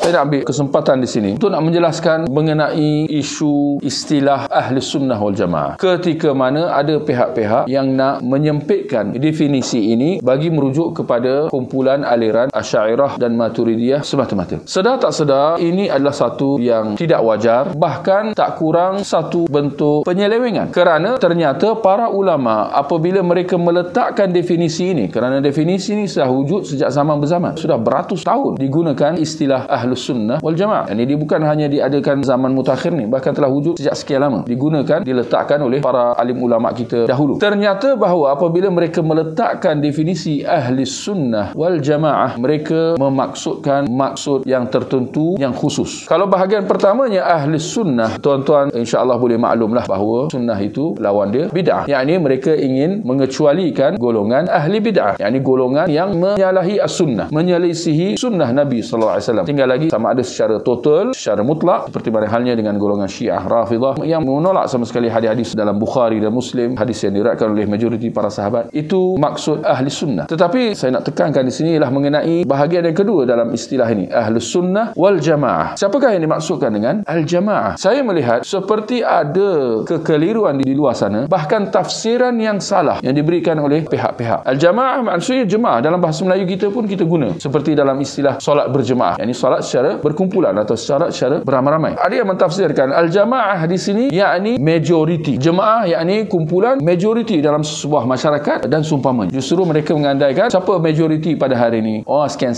Saya nak ambil kesempatan di sini untuk nak menjelaskan mengenai isu istilah Ahli Sunnah wal Jamaah. Ketika mana ada pihak-pihak yang nak menyempitkan definisi ini bagi merujuk kepada kumpulan aliran Asy'ariyah dan Maturidiyah semata-mata. Sedar tak sedar, ini adalah satu yang tidak wajar, bahkan tak kurang satu bentuk penyelewengan. Kerana ternyata para ulama apabila mereka meletakkan definisi ini, kerana definisi ini sudah wujud sejak zaman berzaman, sudah beratus tahun digunakan istilah Ahlus Sunnah wal Jamaah. Ini dia bukan hanya diadakan zaman mutakhir ni, bahkan telah wujud sejak sekian lama, digunakan, diletakkan oleh para alim ulama kita dahulu. Ternyata bahawa apabila mereka meletakkan definisi Ahli Sunnah wal Jamaah, mereka memaksudkan maksud yang tertentu, yang khusus. Kalau bahagian pertamanya Ahli Sunnah, tuan-tuan insya-Allah boleh maklumlah bahawa sunnah itu lawan dia bid'ah. Yakni mereka ingin mengecualikan golongan ahli bid'ah, yakni golongan yang menyalahi as-sunnah, menyelisihi sunnah Nabi sallallahu alaihi wasallam. Tinggal lagi sama ada secara total, secara mutlak, seperti mana halnya dengan golongan Syiah Rafidah yang menolak sama sekali hadis-hadis dalam Bukhari dan Muslim, hadis yang diriwayatkan oleh majoriti para sahabat. Itu maksud ahli sunnah. Tetapi saya nak tekankan di sini ialah mengenai bahagian yang kedua dalam istilah ini, Ahlus Sunnah wal Jamaah. Siapakah yang dimaksudkan dengan al-Jamaah? Saya melihat seperti ada kekeliruan di luar sana, bahkan tafsiran yang salah yang diberikan oleh pihak-pihak. Al-Jamaah maksudnya jemaah, dalam bahasa Melayu kita pun kita guna seperti dalam istilah solat berjemaah, yakni solat secara berkumpulan atau solat secara beramai-ramai. Ada yang mentafsirkan al-Jamaah di sini yakni majoriti, jemaah yakni kumpulan majoriti dalam sebuah masyarakat dan seumpamanya. Justru mereka mengandaikan siapa majoriti pada hari ini, oh sekian,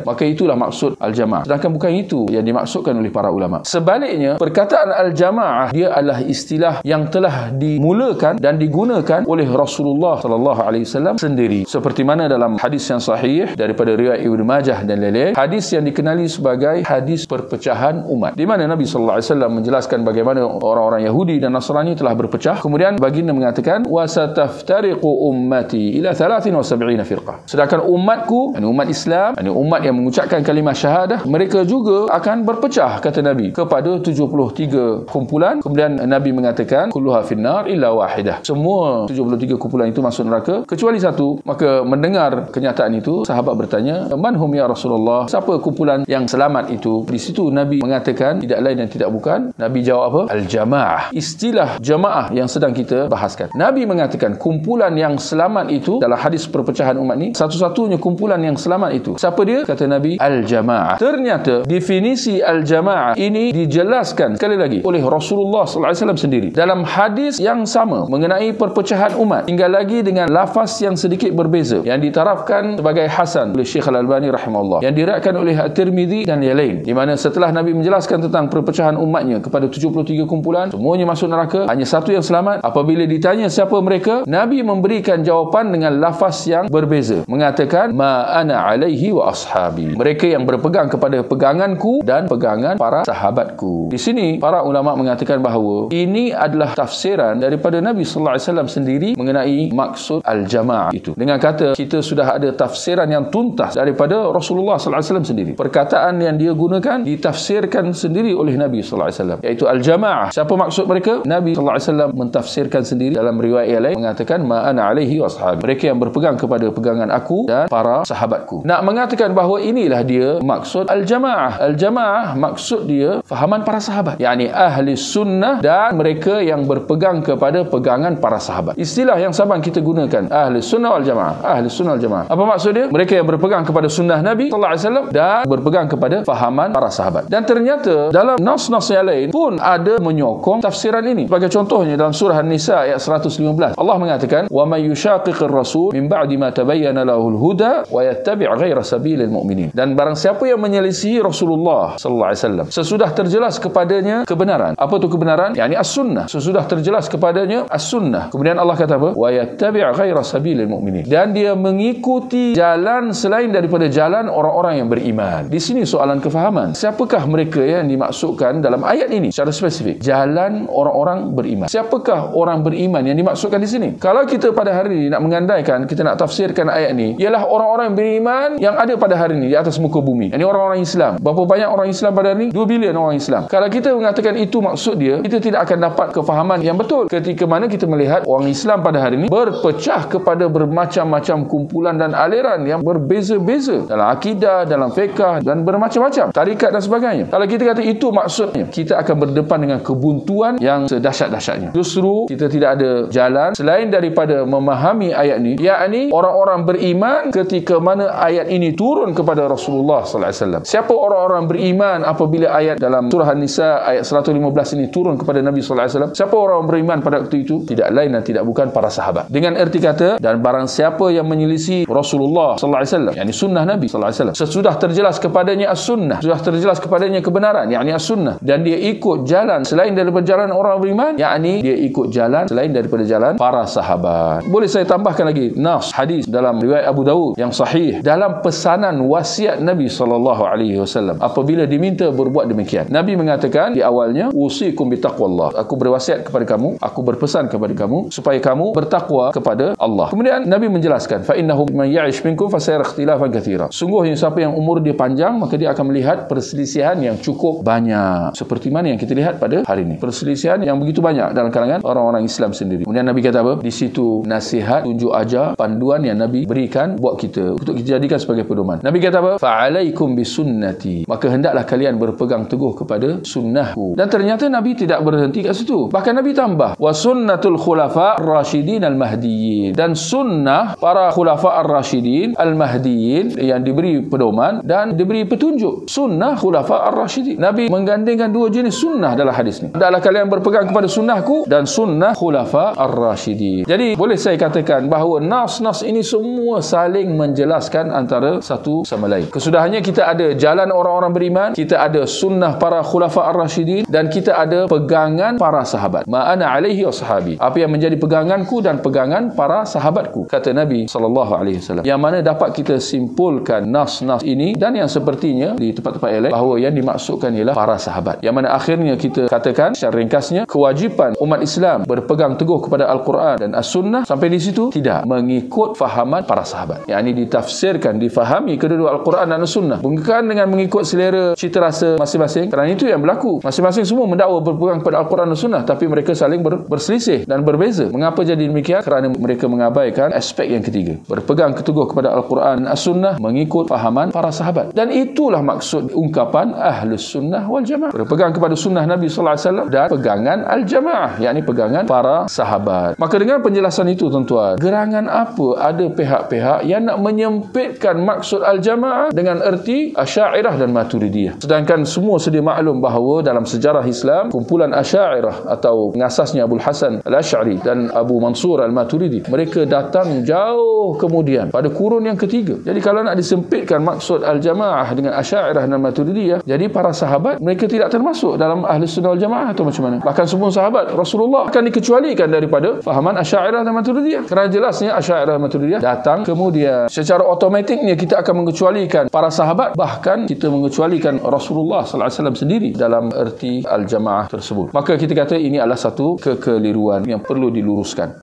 maka itulah maksud al-Jamaah. Sedangkan bukan itu yang dimaksudkan oleh para ulama. Sebaliknya, perkataan al-Jamaah dia adalah istilah yang telah dimulakan dan digunakan oleh Rasulullah sallallahu alaihi wasallam sendiri. Seperti mana dalam hadis yang sahih daripada riwayat Ibnu Majah dan lain-lain, hadis yang dikenali sebagai hadis perpecahan umat, di mana Nabi sallallahu alaihi wasallam menjelaskan bagaimana orang-orang Yahudi dan Nasrani telah berpecah. Kemudian baginda mengatakan, wa sataftariqu ummati ila 73 firqah. Sedangkan umatku, yakni umat Islam, yakni umat yang mengucapkan kalimah syahadah, mereka juga akan berpecah, kata Nabi, kepada 73 kumpulan. Kemudian Nabi mengatakan, kulluha finnar illa wahidah. Semua 73 kumpulan itu masuk neraka kecuali satu. Maka mendengar kenyataan itu, sahabat bertanya, man hum ya Rasulullah? Siapa kumpulan yang selamat itu? Di situ Nabi mengatakan, tidak lain dan tidak bukan, Nabi jawab apa? Al-Jamaah. Istilah jamaah yang sedang kita bahaskan. Nabi mengatakan kumpulan yang selamat itu dalam hadis perpecahan umat ni, satu-satunya kumpulan yang selamat itu, siapa dia? Kata Nabi, Al-Jamaah. Ternyata definisi Al-Jamaah ini dijelaskan sekali lagi oleh Rasulullah sallallahu alaihi wasallam sendiri dalam hadis yang sama mengenai perpecahan umat, tinggal lagi dengan lafaz yang sedikit berbeza yang ditarafkan sebagai hasan oleh Syekh Al-Albani rahimahullah, yang diriwayatkan oleh At-Tirmizi dan yang lain, di mana setelah Nabi menjelaskan tentang perpecahan umatnya kepada 73 kumpulan, semuanya masuk neraka, hanya satu yang selamat. Apabila ditanya siapa mereka, Nabi memberikan jawapan dengan lafaz yang berbeza, mengatakan ma ana alaihi wa ashabi, mereka yang berpegang kepada peganganku dan pegangan para sahabatku. Di sini para ulama mengatakan bahawa ini adalah tafsiran daripada Nabi sallallahu alaihi wasallam sendiri mengenai maksud al-jamaah itu. Dengan kata, kita sudah ada tafsiran yang tuntas daripada Rasulullah sallallahu alaihi wasallam sendiri. Perkataan yang dia gunakan ditafsirkan sendiri oleh Nabi sallallahu alaihi wasallam, iaitu al-jamaah. Siapa maksud mereka? Nabi sallallahu alaihi wasallam mentafsirkan sendiri dalam riwayat yang lain, mengatakan ma ana alaihi wa ashabi, mereka yang berpegang kepada pegangan aku dan para sahabatku. Nak mengatakan bahawa inilah dia maksud al-jamaah. Al-jamaah maksud dia fahaman para sahabat, yakni ahli sunnah dan mereka yang berpegang kepada pegangan para sahabat. Istilah yang sabang kita gunakan, ahli sunnah wal jamaah. Ahli sunnah wal jamaah, apa maksud dia? Mereka yang berpegang kepada sunnah Nabi sallallahu alaihi wasallam dan berpegang kepada fahaman para sahabat. Dan ternyata dalam nas-nas yang lain pun ada menyokong tafsiran ini. Sebagai contohnya dalam surah An-Nisa ayat 115, Allah mengatakan, wa may yushaqiqir rasul min ba'di ma tabayyana lahul huda wa yattabi' ghaira sabilil mu'minin. Dan barang siapa yang menyelisihi Rasulullah sallallahu alaihi wasallam sesudah terjelas kepadanya kebenaran. Apa itu kebenaran? yakni as-sunnah. Sesudah terjelas kepadanya as-sunnah. Kemudian Allah kata apa? Wa yattabi' ghaira sabilil mu'minin. Dan dia mengikuti jalan selain daripada jalan orang-orang yang beriman. Di sini soalan kefahaman. Siapakah mereka yang dimaksudkan dalam ayat ini secara spesifik? Jalan orang-orang beriman. Siapakah orang beriman yang dimaksudkan di sini? Kalau kita pada hari ini nak mengandaikan, kita nak tafsirkan ayat ini, ialah orang-orang yang beriman yang ada pada hari ini di atas muka bumi. Ini orang-orang Islam. Berapa banyak orang Islam pada hari ini? 2 bilion orang Islam. Kalau kita mengatakan itu maksud dia, kita tidak akan dapat kefahaman yang betul. Ketika mana kita melihat orang Islam pada hari ini berpecah kepada bermacam-macam kumpulan dan aliran yang berbeza-beza dalam akidah, dalam fiqh dan bermacam macam-macam, tarikat dan sebagainya. Kalau kita kata itu maksudnya, kita akan berdepan dengan kebuntuan yang sedahsyat-dahsyatnya. Justru kita tidak ada jalan selain daripada memahami ayat ini, yakni orang-orang beriman ketika mana ayat ini turun kepada Rasulullah sallallahu alaihi wasallam. Siapa orang-orang beriman apabila ayat dalam surah An-Nisa ayat 115 ini turun kepada Nabi sallallahu alaihi wasallam? Siapa orang beriman pada waktu itu? Tidak lain dan tidak bukan para sahabat. Dengan erti kata, dan barang siapa yang menyelisih Rasulullah sallallahu alaihi wasallam, yakni sunnah Nabi sallallahu alaihi wasallam, sesudah terjelas kepadanya as-sunnah, sudah terjelas kepadanya kebenaran, yakni as-sunnah, dan dia ikut jalan selain daripada jalan orang beriman, yakni dia ikut jalan selain daripada jalan para sahabat. Boleh saya tambahkan lagi nas hadis dalam riwayat Abu Dawud yang sahih dalam pesanan wasiat Nabi sallallahu alaihi wasallam apabila diminta berbuat demikian. Nabi mengatakan di awalnya, usikum bitaqwallah, aku berwasiat kepada kamu, aku berpesan kepada kamu supaya kamu bertakwa kepada Allah. Kemudian Nabi menjelaskan, fa innahu man ya'ish minkum fasayara ikhtilafan katsira. Sungguhnya siapa yang umur dia panjang, maka dia akan melihat perselisihan yang cukup banyak, seperti mana yang kita lihat pada hari ini. Perselisihan yang begitu banyak dalam kalangan orang-orang Islam sendiri. Kemudian Nabi kata apa? Di situ nasihat, tunjuk ajar, panduan yang Nabi berikan buat kita untuk kita jadikan sebagai pedoman. Nabi kata apa? Fa'alaikum bisunnati, maka hendaklah kalian berpegang teguh kepada sunnahku. Dan ternyata Nabi tidak berhenti kat situ. Bahkan Nabi tambah, wa sunnatul khulafa ar-rasyidin al-mahdiyyin, dan sunnah para khulafa ar-rasyidin al-mahdiyyin yang diberi pedoman dan diberi petunjuk. Sunnah khulafa ar-rasyidin. Nabi menggandingkan dua jenis sunnah dalam hadis ni. Hendaklah kalian berpegang kepada sunnahku dan sunnah khulafa ar-rasyidin. Jadi boleh saya katakan bahawa nas-nas ini semua saling menjelaskan antara satu sama lain. Kesudahannya kita ada jalan orang-orang beriman, kita ada sunnah para khulafa ar-rasyidin, dan kita ada pegangan para sahabat. Ma'ana alaihi washabi, apa yang menjadi peganganku dan pegangan para sahabatku, kata Nabi sallallahu alaihi wasallam. Yang mana dapat kita simpulkan nas-nas ini dan yang sepertinya di tempat-tempat yang lain bahawa yang dimaksudkan ialah para sahabat. Yang mana akhirnya kita katakan secara ringkasnya, kewajipan umat Islam berpegang teguh kepada Al-Quran dan As-Sunnah sampai di situ tidak mengikut fahaman para sahabat. Yang ini ditafsirkan, difahami kedua-dua Al-Quran dan As-Sunnah, bukan dengan mengikut selera cita rasa masing-masing. Kerana itu yang berlaku. Masing-masing semua mendakwa berpegang kepada Al-Quran dan Sunnah, tapi mereka saling berselisih dan berbeza. Mengapa jadi demikian? Kerana mereka mengabaikan aspek yang ketiga, berpegang teguh kepada Al-Quran dan As-Sunnah mengikut fahaman para sahabat. Dan itulah maksud ungkapan Ahlus Sunnah wal Jamaah, berpegang kepada sunnah Nabi sallallahu alaihi wasallam dan pegangan Al-Jamaah, yakni pegangan para sahabat. Maka dengan penjelasan itu tuan-tuan, gerangan apa ada pihak-pihak yang nak menyempitkan maksud Al-Jamaah dengan erti Asy'ariyah dan Maturidiyah, sedangkan semua sedia maklum bahawa dalam sejarah Islam, kumpulan Asy'ariyah atau pengasasnya Abu Hasan Al-Asy'ari dan Abu Mansur Al-Maturidi, mereka datang jauh kemudian pada kurun yang ketiga. Jadi kalau nak disempitkan maksud Al-Jamaah dengan Asy'ariyah dan Maturidiyah, jadi para sahabat mereka tidak termasuk dalam Ahlus Sunnah wal Jamaah atau macam mana? Bahkan semua sahabat Rasulullah akan dikecualikan daripada fahaman Asy'ariyah dan Maturidiyah. Kerana jelasnya Asy'ariyah dan Maturidiyah datang kemudian. Secara otomatiknya kita akan mengecualikan para sahabat, bahkan kita mengecualikan Rasulullah sallallahu alaihi wasallam sendiri dalam erti Al-Jamaah tersebut. Maka kita kata ini adalah satu kekeliruan yang perlu diluruskan.